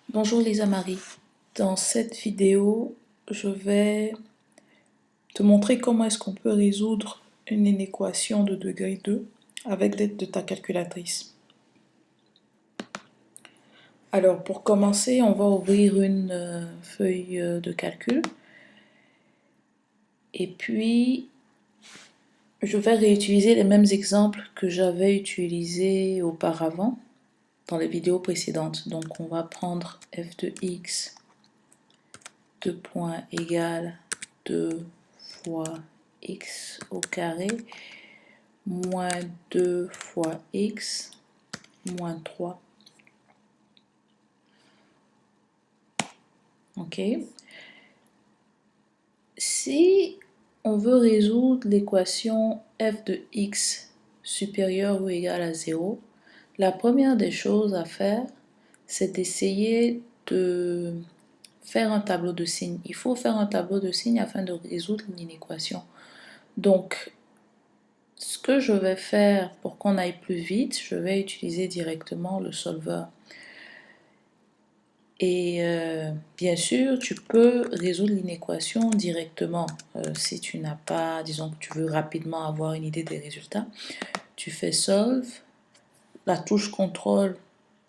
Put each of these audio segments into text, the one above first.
Bonjour Lisa Marie. Dans cette vidéo, je vais te montrer comment est-ce qu'on peut résoudre une inéquation de degré 2 avec l'aide de ta calculatrice. Alors pour commencer, on va ouvrir une feuille de calcul et puis je vais réutiliser les mêmes exemples que j'avais utilisés auparavant dans les vidéos précédentes. Donc on va prendre f de x, 2 points égale 2 fois x au carré moins 2 fois x moins 3. Ok. Si on veut résoudre l'équation f de x supérieur ou égal à 0, la première des choses à faire, c'est d'essayer de faire un tableau de signes. Il faut faire un tableau de signes afin de résoudre l'inéquation. Donc, ce que je vais faire pour qu'on aille plus vite, je vais utiliser directement le solveur. Et bien sûr, tu peux résoudre l'inéquation directement. Si tu n'as pas, disons que tu veux rapidement avoir une idée des résultats, tu fais solve, la touche contrôle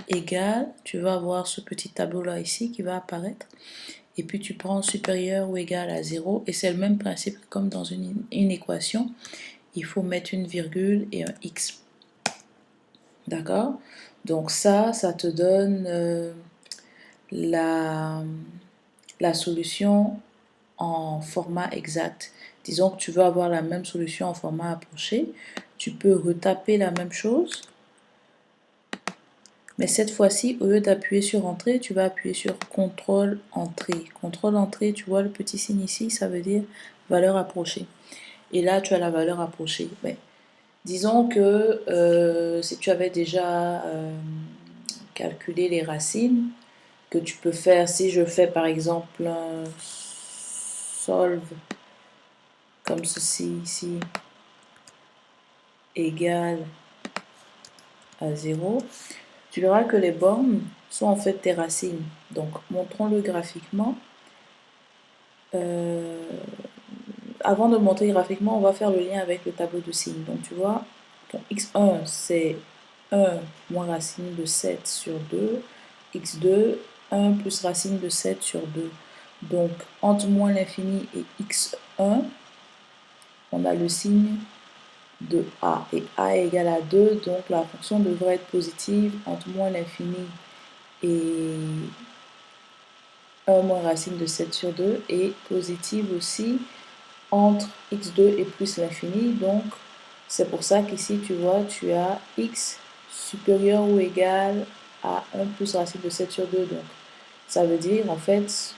égale, tu vas avoir ce petit tableau là ici qui va apparaître. Et puis tu prends supérieur ou égal à 0 et c'est le même principe comme dans une équation. Il faut mettre une virgule et un x. D'accord? Donc ça te donne la solution en format exact. Disons que tu veux avoir la même solution en format approché. Tu peux retaper la même chose. Mais cette fois-ci, au lieu d'appuyer sur Entrée, tu vas appuyer sur CTRL Entrée. CTRL Entrée, tu vois le petit signe ici, ça veut dire valeur approchée. Et là, tu as la valeur approchée. Mais disons que si tu avais déjà calculé les racines, que tu peux faire, si je fais par exemple un solve comme ceci ici, égale à 0, tu verras que les bornes sont en fait tes racines. Donc montrons-le graphiquement. Avant de montrer graphiquement, on va faire le lien avec le tableau de signes. Donc tu vois, ton x1 c'est 1 moins racine de 7 sur 2, x2, 1 plus racine de 7 sur 2. Donc entre moins l'infini et x1, on a le signe de a. Et a est égal à 2, donc la fonction devrait être positive entre moins l'infini et 1 moins racine de 7 sur 2, et positive aussi entre x2 et plus l'infini. Donc c'est pour ça qu'ici tu vois, tu as x supérieur ou égal à 1 plus racine de 7 sur 2. Donc ça veut dire en fait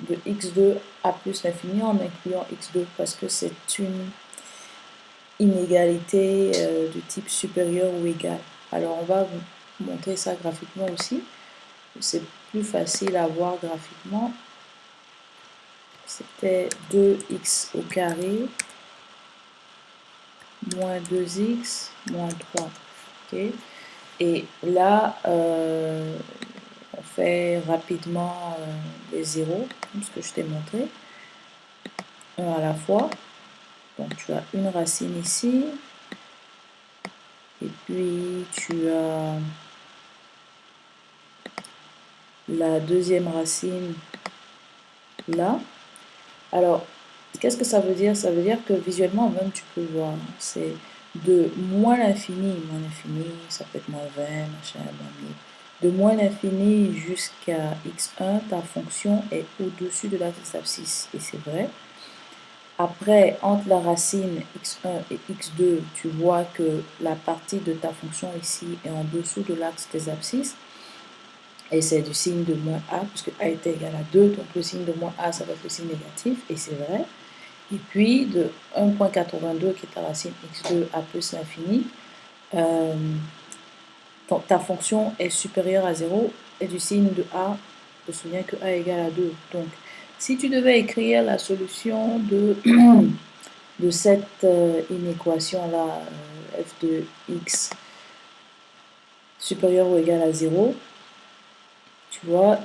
de x2 à plus l'infini en incluant x2, parce que c'est une inégalité de type supérieur ou égal. Alors on va vous montrer ça graphiquement aussi. C'est plus facile à voir graphiquement. C'était 2x au carré moins 2x moins 3. Okay. Et là, on fait rapidement les zéros, comme ce que je t'ai montré. Un à la fois. Donc tu as une racine ici. Et puis tu as la deuxième racine là. Alors, qu'est-ce que ça veut dire? Ça veut dire que visuellement, même tu peux voir, c'est de moins l'infini, ça peut être moins 20, machin, moins 1000. De moins l'infini jusqu'à x1, ta fonction est au-dessus de l'axe des abscisses, et c'est vrai. Après, entre la racine x1 et x2, tu vois que la partie de ta fonction ici est en dessous de l'axe des abscisses, et c'est du signe de moins a, puisque a est égal à 2, donc le signe de moins a, ça va être le signe négatif, et c'est vrai. Et puis de 1.82 qui est ta racine x2 à plus l'infini, ta fonction est supérieure à 0 et du signe de a, je me souviens que a égale à 2. Donc si tu devais écrire la solution de, de cette inéquation-là, f de x supérieur ou égal à 0, tu vois,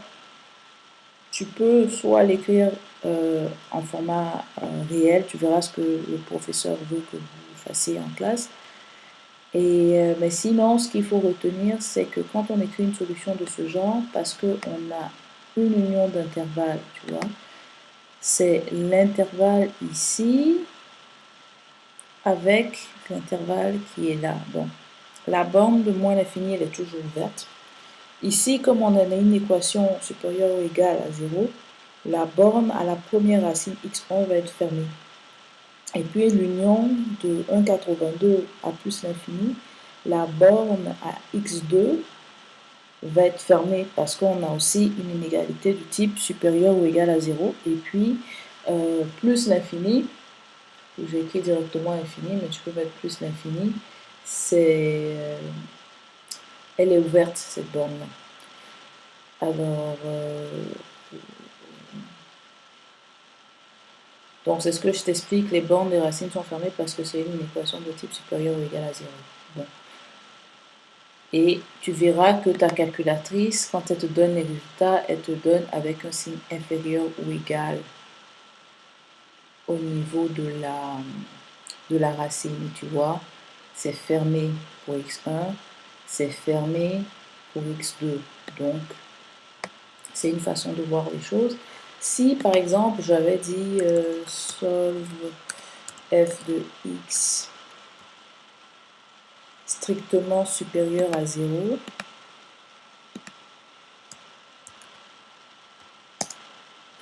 tu peux soit l'écrire en format réel, tu verras ce que le professeur veut que vous fassiez en classe. Mais sinon, ce qu'il faut retenir, c'est que quand on écrit une solution de ce genre, parce qu'on a une union d'intervalles, tu vois, c'est l'intervalle ici avec l'intervalle qui est là. Donc, la borne de moins l'infini, elle est toujours ouverte. Ici, comme on a une équation supérieure ou égale à 0, la borne à la première racine x1 va être fermée. Et puis l'union de 1,82 à plus l'infini, la borne à x2 va être fermée parce qu'on a aussi une inégalité du type supérieur ou égal à 0. Et puis plus l'infini, j'ai écrit directement infini, mais tu peux mettre plus l'infini, elle est ouverte cette borne-là. Alors, donc c'est ce que je t'explique, les bornes des racines sont fermées parce que c'est une équation de type supérieur ou égal à 0. Bon. Et tu verras que ta calculatrice, quand elle te donne les résultats, elle te donne avec un signe inférieur ou égal au niveau de la racine, tu vois. C'est fermé pour x1, c'est fermé pour x2. Donc, c'est une façon de voir les choses. Si, par exemple, j'avais dit solve f de x strictement supérieur à 0,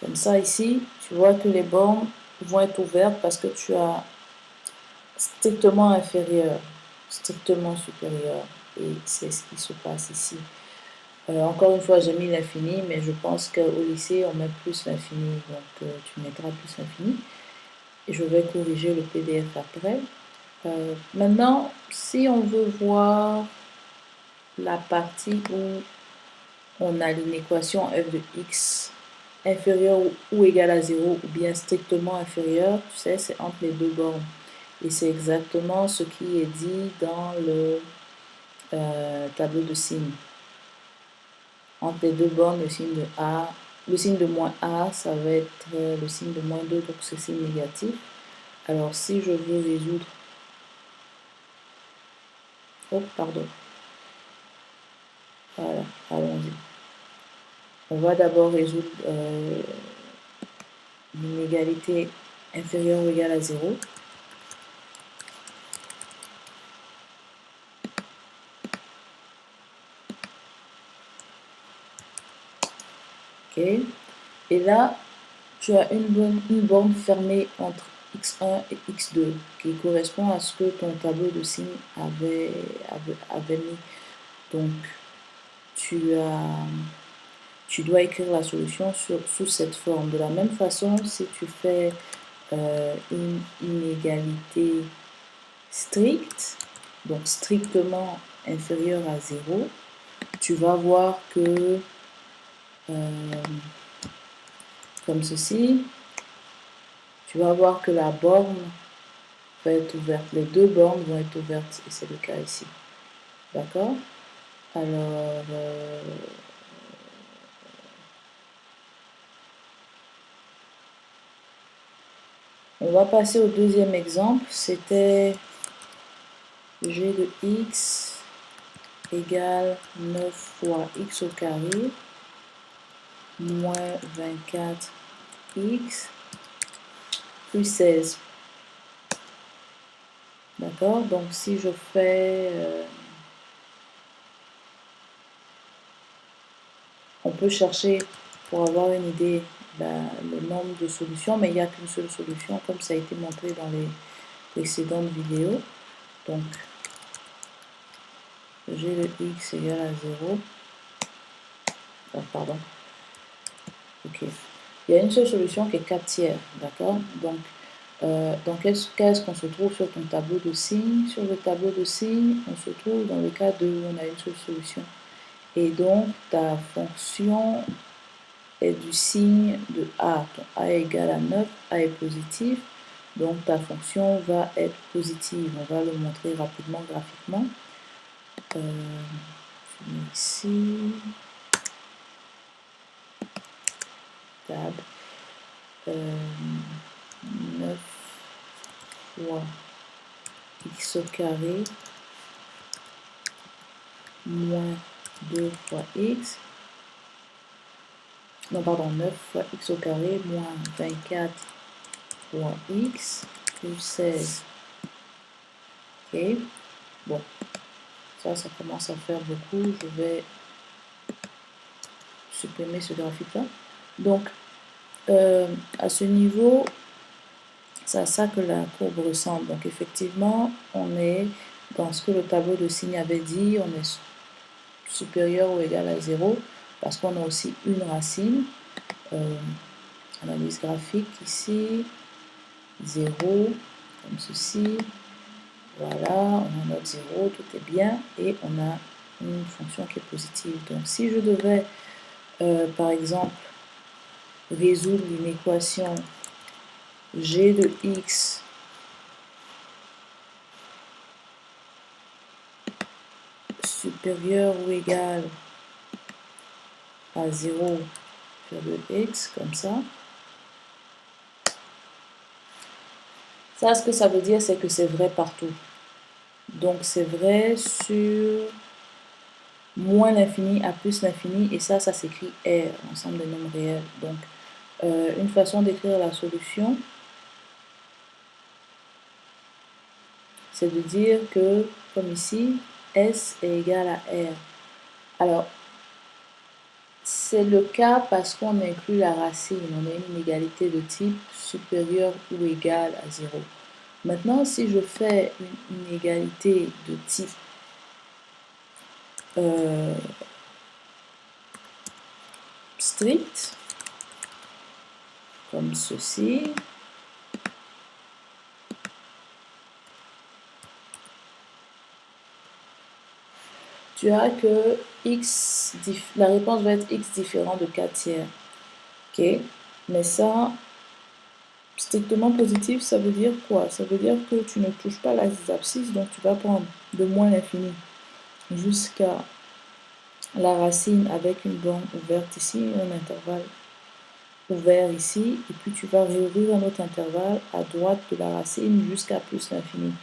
comme ça ici, tu vois que les bornes vont être ouvertes parce que tu as strictement inférieur, strictement supérieur. Et c'est ce qui se passe ici. Encore une fois, j'ai mis l'infini, mais je pense qu'au lycée, on met plus l'infini. Donc, tu mettras plus l'infini. Et je vais corriger le PDF après. Maintenant, si on veut voir la partie où on a une équation f de x inférieur ou égal à 0 ou bien strictement inférieur, tu sais, c'est entre les deux bornes. Et c'est exactement ce qui est dit dans le tableau de signes. Entre les deux bornes, le signe de A, le signe de moins A, ça va être le signe de moins 2, donc c'est signe négatif. Alors si je veux résoudre... Oh, pardon. Voilà, allons-y. On va d'abord résoudre une égalité inférieure ou égale à 0. Ok. Et là, tu as une borne fermée entre x1 et x2 qui correspond à ce que ton tableau de signes avait mis. Donc, tu dois écrire la solution sous cette forme. De la même façon, si tu fais une inégalité stricte, donc strictement inférieure à 0, tu vas voir que, comme ceci, tu vas voir que la borne va être ouverte. Les deux bornes vont être ouvertes, et c'est le cas ici. D'accord? Alors, on va passer au deuxième exemple. C'était g de x égale 9 fois x au carré moins 24x plus 16. D'accord? Donc si je fais... on peut chercher pour avoir une idée le nombre de solutions, mais il n'y a qu'une seule solution, comme ça a été montré dans les précédentes vidéos. Donc, g de x égale à 0. Oh, pardon. Ok. Il y a une seule solution qui est 4 tiers, d'accord? Donc, dans quel cas est-ce qu'on se trouve sur ton tableau de signes? Sur le tableau de signes, on se trouve dans le cas où on a une seule solution. Et donc, ta fonction est du signe de A. Ton A est égal à 9, A est positif, donc ta fonction va être positive. On va le montrer rapidement graphiquement. Ici. tab, 9 fois x au carré moins 2 fois x, non pardon, 9 fois x au carré moins 24 fois x plus 16. Ok, bon, ça commence à faire beaucoup, je vais supprimer ce graphique là. Donc à ce niveau, c'est à ça que la courbe ressemble. Donc effectivement, on est dans ce que le tableau de signes avait dit, on est supérieur ou égal à 0, parce qu'on a aussi une racine. Analyse graphique ici, 0, comme ceci. Voilà, on a notre 0, tout est bien, et on a une fonction qui est positive. Donc si je devais, par exemple, résoudre une équation g de x supérieur ou égal à 0 sur de x, comme ça. Ça, ce que ça veut dire, c'est que c'est vrai partout. Donc, c'est vrai sur moins l'infini à plus l'infini, et ça s'écrit R, ensemble des nombres réels. Donc, une façon d'écrire la solution, c'est de dire que, comme ici, S est égal à R. Alors, c'est le cas parce qu'on inclut la racine, on a une inégalité de type supérieur ou égal à 0. Maintenant, si je fais une inégalité de type strict, comme ceci, tu as que x, la réponse va être x différent de 4 tiers. Ok, mais ça, strictement positif, ça veut dire quoi? Ça veut dire que tu ne touches pas l'axe des abscisses, donc tu vas prendre de moins l'infini jusqu'à la racine avec une borne ouverte ici, un intervalle ouvert ici, et puis tu vas réouvrir un autre intervalle à droite de la racine jusqu'à plus l'infini.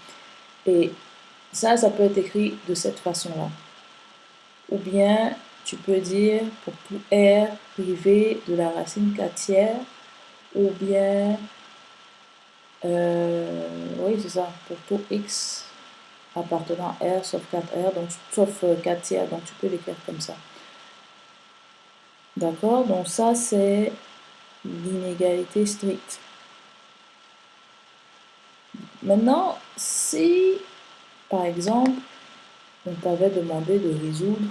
Et ça peut être écrit de cette façon-là. Ou bien, tu peux dire pour tout R privé de la racine 4 tiers, ou bien, oui c'est ça, pour tout X appartenant à R sauf 4R, donc sauf 4 tiers, donc tu peux l'écrire comme ça. D'accord? Donc ça c'est l'inégalité stricte. Maintenant, si par exemple on t'avait demandé de résoudre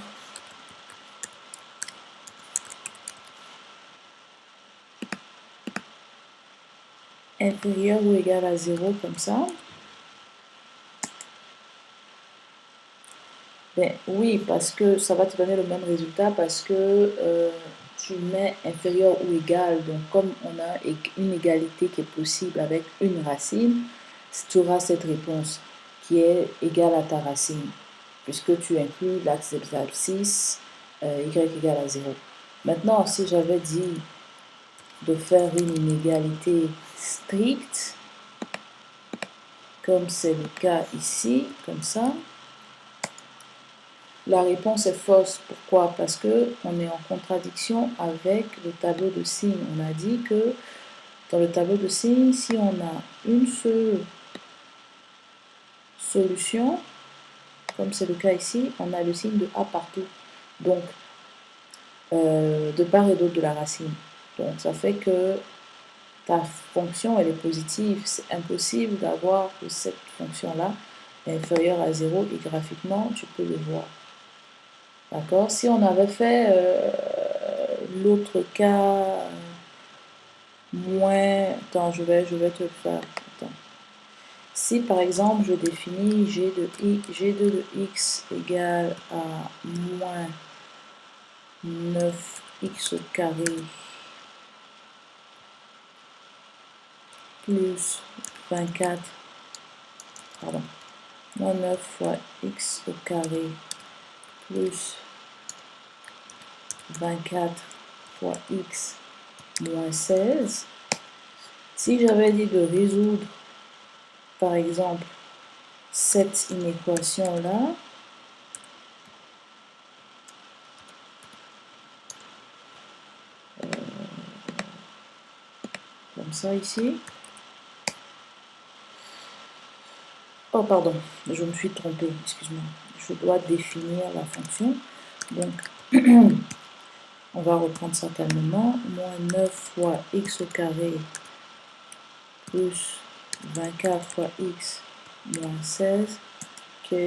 inférieur ou égal à 0 comme ça, ben oui, parce que ça va te donner le même résultat parce que tu mets inférieur ou égal. Donc comme on a une égalité qui est possible avec une racine, tu auras cette réponse qui est égale à ta racine, puisque tu inclus l'axe des abscisses y égale à 0. Maintenant, si j'avais dit de faire une inégalité stricte, comme c'est le cas ici, comme ça, la réponse est fausse. Pourquoi? Parce qu'on est en contradiction avec le tableau de signes. On a dit que dans le tableau de signes, si on a une seule solution, comme c'est le cas ici, on a le signe de A partout. Donc, de part et d'autre de la racine. Donc, ça fait que ta fonction, elle est positive. C'est impossible d'avoir que cette fonction-là est inférieure à 0 et graphiquement, tu peux le voir. D'accord? Si on avait fait l'autre cas moins... Attends, je vais te le faire. Attends. Si par exemple je définis g2 de x égale à moins 9x au carré plus 24, pardon, moins 9 fois x au carré plus 24 fois x moins 16. Si j'avais dit de résoudre, par exemple, cette inéquation-là, comme ça ici. Oh, pardon, je me suis trompée, excuse-moi. Je dois définir la fonction. Donc, on va reprendre ça calmement. Moins 9 fois x au carré plus 24 fois x moins 16. Ok.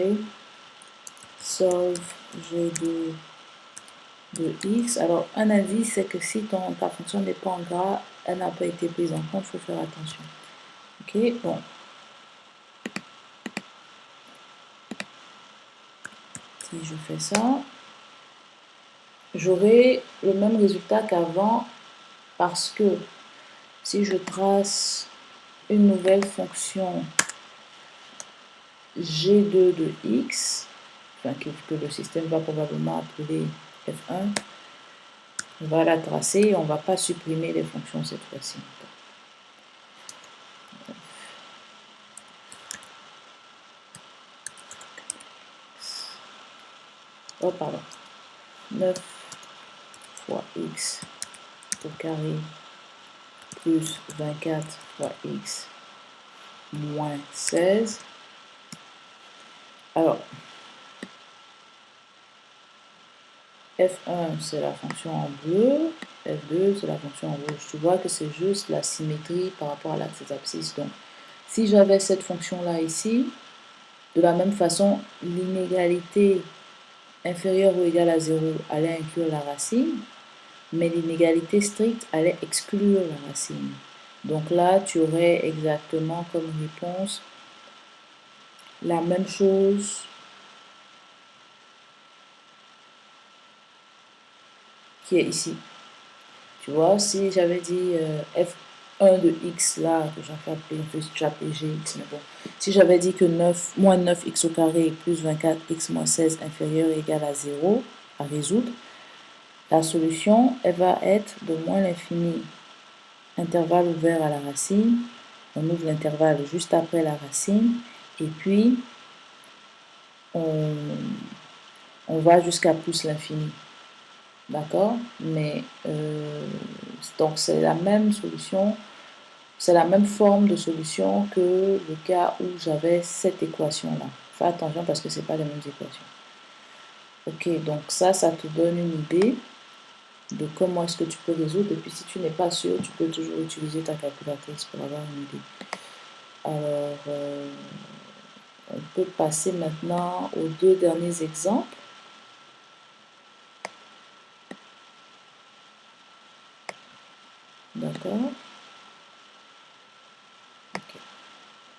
Solve G2 de x. Alors, un avis, c'est que si ta fonction n'est pas en gras, elle n'a pas été prise en compte, il faut faire attention. Ok, bon. Si je fais ça, j'aurai le même résultat qu'avant parce que si je trace une nouvelle fonction G2 de x, enfin, que le système va probablement appeler F1, on va la tracer et on ne va pas supprimer les fonctions cette fois-ci. Oh, pardon. 9 fois x au carré plus 24 fois x moins 16. Alors, F1, c'est la fonction en bleu. F2, c'est la fonction en rouge. Tu vois que c'est juste la symétrie par rapport à l'axe des abscisses. Donc, si j'avais cette fonction-là ici, de la même façon, l'inégalité inférieure ou égale à 0 allait inclure la racine, mais l'inégalité stricte allait exclure la racine. Donc là, tu aurais exactement comme réponse la même chose qui est ici. Tu vois, si j'avais dit f1 de x là, que j'ai appelé gx, mais bon. Si j'avais dit que moins 9x au carré plus 24x moins 16 inférieur ou égal à 0 à résoudre, la solution, elle va être de moins l'infini, intervalle ouvert à la racine. On ouvre l'intervalle juste après la racine. Et puis, on va jusqu'à plus l'infini. D'accord? Mais donc c'est la même solution, c'est la même forme de solution que le cas où j'avais cette équation-là. Fais attention parce que ce n'est pas les mêmes équations. Ok, donc ça te donne une idée de comment est-ce que tu peux résoudre. Et puis si tu n'es pas sûr, tu peux toujours utiliser ta calculatrice pour avoir une idée. Alors, on peut passer maintenant aux deux derniers exemples. D'accord. Ok.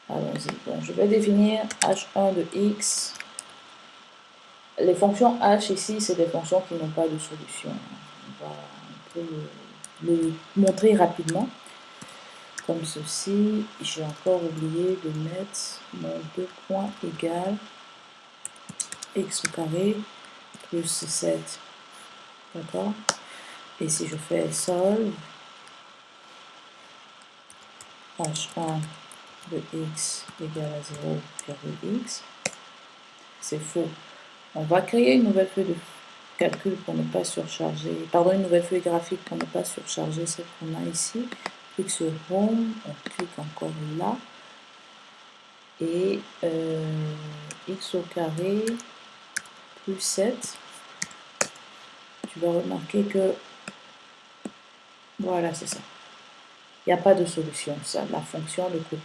Allons-y. Bon, je vais définir h1 de x. Les fonctions h ici, c'est des fonctions qui n'ont pas de solution. On peut le montrer rapidement. Comme ceci. J'ai encore oublié de mettre mon 2 points égal x au carré plus 7. D'accord? Et si je fais solve, h1 de x égale à 0 virgule x, c'est faux. On va créer une nouvelle feuille de calcul pour ne pas surcharger, pardon, une nouvelle feuille graphique pour ne pas surcharger celle qu'on a ici. Clique sur Home, on clique encore là, et x au carré plus 7, tu vas remarquer que, voilà, c'est ça. Il n'y a pas de solution, ça. La fonction ne coupe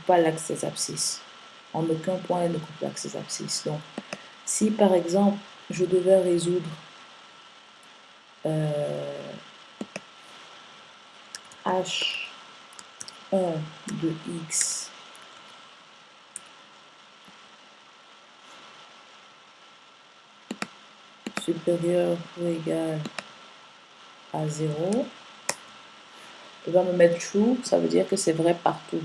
pas l'axe des abscisses. En aucun point, elle ne coupe l'axe des abscisses. Donc, si par exemple, je devais résoudre h1 de x supérieur ou égal à 0, il va me mettre true, ça veut dire que c'est vrai partout.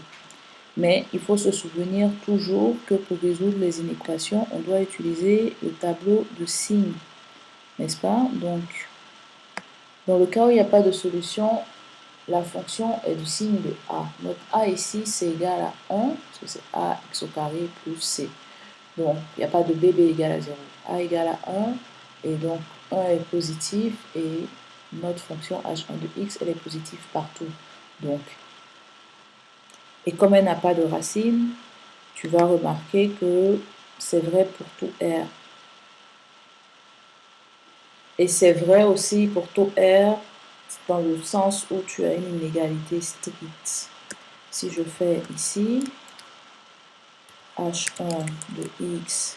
Mais il faut se souvenir toujours que pour résoudre les inéquations, on doit utiliser le tableau de signes, n'est-ce pas? Donc, Dans le cas où il n'y a pas de solution, la fonction est du signe de a. Notre a ici, c'est égal à 1, parce que c'est a x au carré plus c. Donc, il n'y a pas de b égale à 0. A égale à 1, et donc 1 est positif, et notre fonction h1 de x, elle est positive partout. Donc, et comme elle n'a pas de racine, tu vas remarquer que c'est vrai pour tout R. Et c'est vrai aussi pour tout R, dans le sens où tu as une inégalité stricte. Si je fais ici h1 de x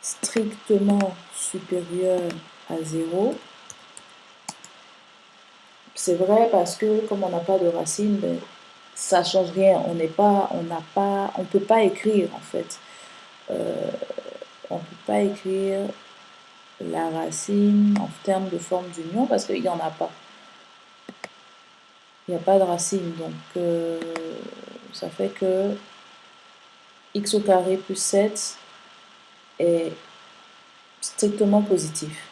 strictement supérieur à 0, c'est vrai parce que comme on n'a pas de racine, ben, ça ne change rien. On ne peut pas écrire en fait. On ne peut pas écrire la racine en termes de forme d'union parce qu'il n'y en a pas. Il n'y a pas de racine, donc ça fait que x au carré plus 7 est strictement positif.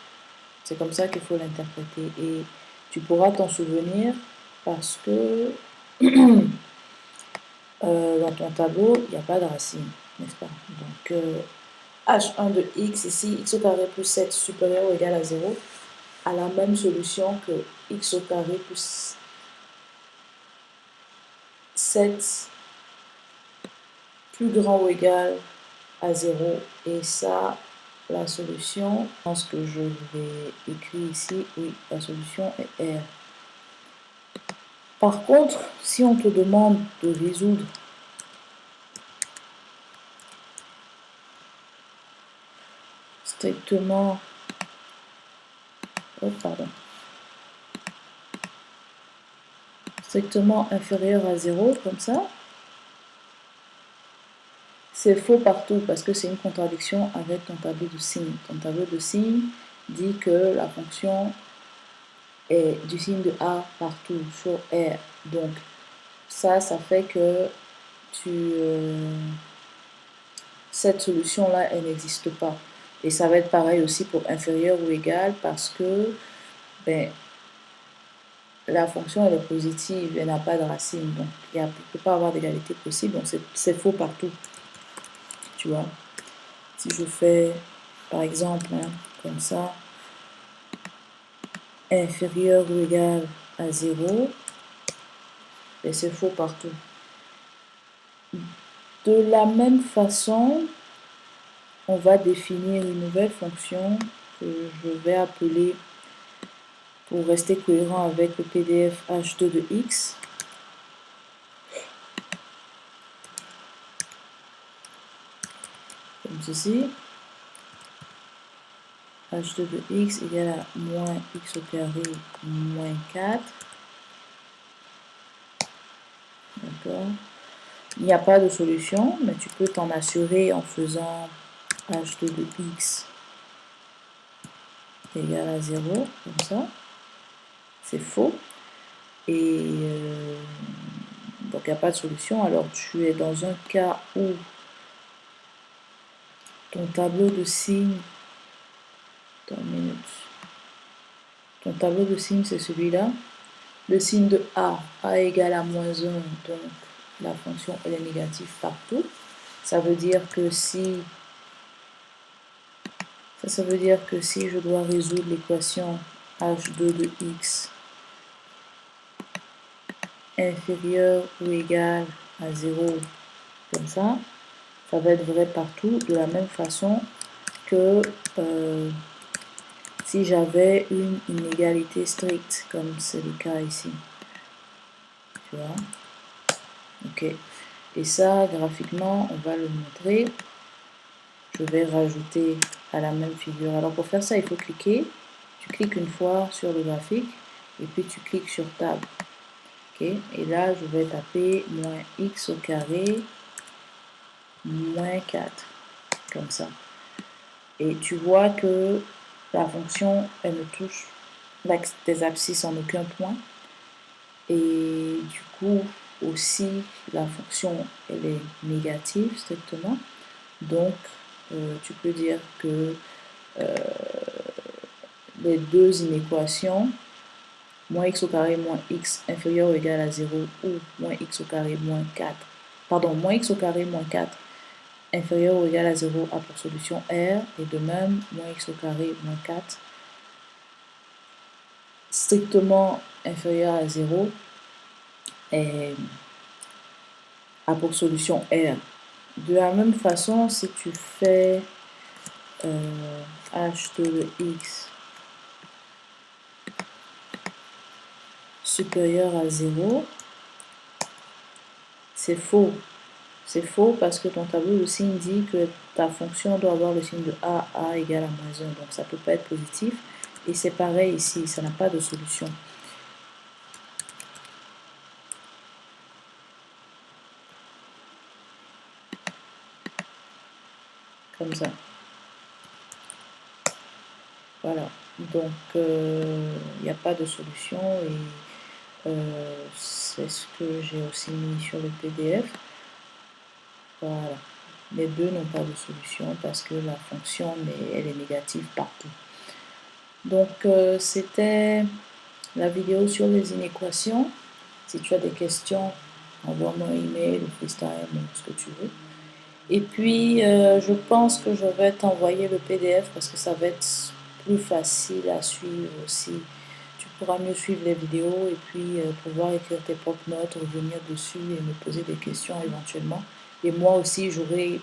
C'est comme ça qu'il faut l'interpréter. Et tu pourras t'en souvenir parce que dans ton tableau, il n'y a pas de racine, n'est-ce pas? Donc, h1 de x ici, x au carré plus 7 supérieur ou égal à 0, a la même solution que x au carré plus 7 plus grand ou égal à 0. Et ça, la solution, je pense que je l'ai écrit ici, oui, la solution est R. Par contre, si on te demande de résoudre strictement, strictement inférieur à 0, comme ça, c'est faux partout parce que c'est une contradiction avec ton tableau de signes. Ton tableau de signes dit que la fonction est du signe de A partout, sur R. Donc, ça fait que cette solution-là, elle n'existe pas. Et ça va être pareil aussi pour inférieur ou égal parce que ben, la fonction elle est positive, elle n'a pas de racine. Donc, il ne peut pas avoir d'égalité possible. Donc, c'est faux partout. Tu vois. Si je fais, par exemple, comme ça, inférieur ou égal à 0, ben, c'est faux partout. De la même façon, on va définir une nouvelle fonction que je vais appeler, pour rester cohérent avec le PDF, h2 de x. Comme ceci. h2 de x égale à moins x au carré moins 4. D'accord. Il n'y a pas de solution, mais tu peux t'en assurer en faisant h2 de x égale à 0, comme ça. C'est faux. Et donc il n'y a pas de solution. Alors tu es dans un cas où ton tableau de signes, ton tableau de signes c'est celui-là. Le signe de a égale à moins 1, donc la fonction elle est négative partout. Ça veut dire que si je dois résoudre l'équation h2 de x inférieur ou égal à 0, comme ça va être vrai partout, de la même façon que si j'avais une inégalité stricte, comme c'est le cas ici. Tu vois? Ok. Et ça, graphiquement, on va le montrer. Je vais rajouter à la même figure. Alors pour faire ça, il faut cliquer. Tu cliques une fois sur le graphique et puis tu cliques sur table. Okay. Et là, je vais taper moins x au carré moins 4. Comme ça. Et tu vois que la fonction, elle ne touche des abscisses en aucun point. Et du coup, aussi, la fonction, elle est négative strictement. Donc, tu peux dire que les deux inéquations moins x au carré moins x inférieur ou égal à 0 ou moins x au carré moins 4, pardon, moins x au carré moins 4 inférieur ou égal à 0 a pour solution R, et de même, moins x au carré moins 4 strictement inférieur à 0 a pour solution R. De la même façon, si tu fais h de x supérieur à 0, c'est faux. C'est faux parce que ton tableau de signe dit que ta fonction doit avoir le signe de a égale à moins 1. Donc ça ne peut pas être positif. Et c'est pareil ici, ça n'a pas de solution. Comme ça. Voilà. Donc il n'y a pas de solution et c'est ce que j'ai aussi mis sur le PDF. Voilà. Les deux n'ont pas de solution parce que la fonction, elle est négative partout. Donc, c'était la vidéo sur les inéquations. Si tu as des questions, envoie-moi un email ou FaceTime ou ce que tu veux. Et puis, je pense que je vais t'envoyer le PDF parce que ça va être plus facile à suivre aussi. Tu pourras mieux suivre les vidéos et puis pouvoir écrire tes propres notes, revenir dessus et me poser des questions éventuellement. Et moi aussi, j'aurai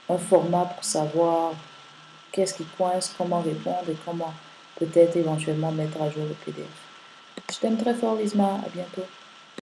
un format pour savoir qu'est-ce qui coince, comment répondre et comment peut-être éventuellement mettre à jour le PDF. Je t'aime très fort, Lisma. À bientôt.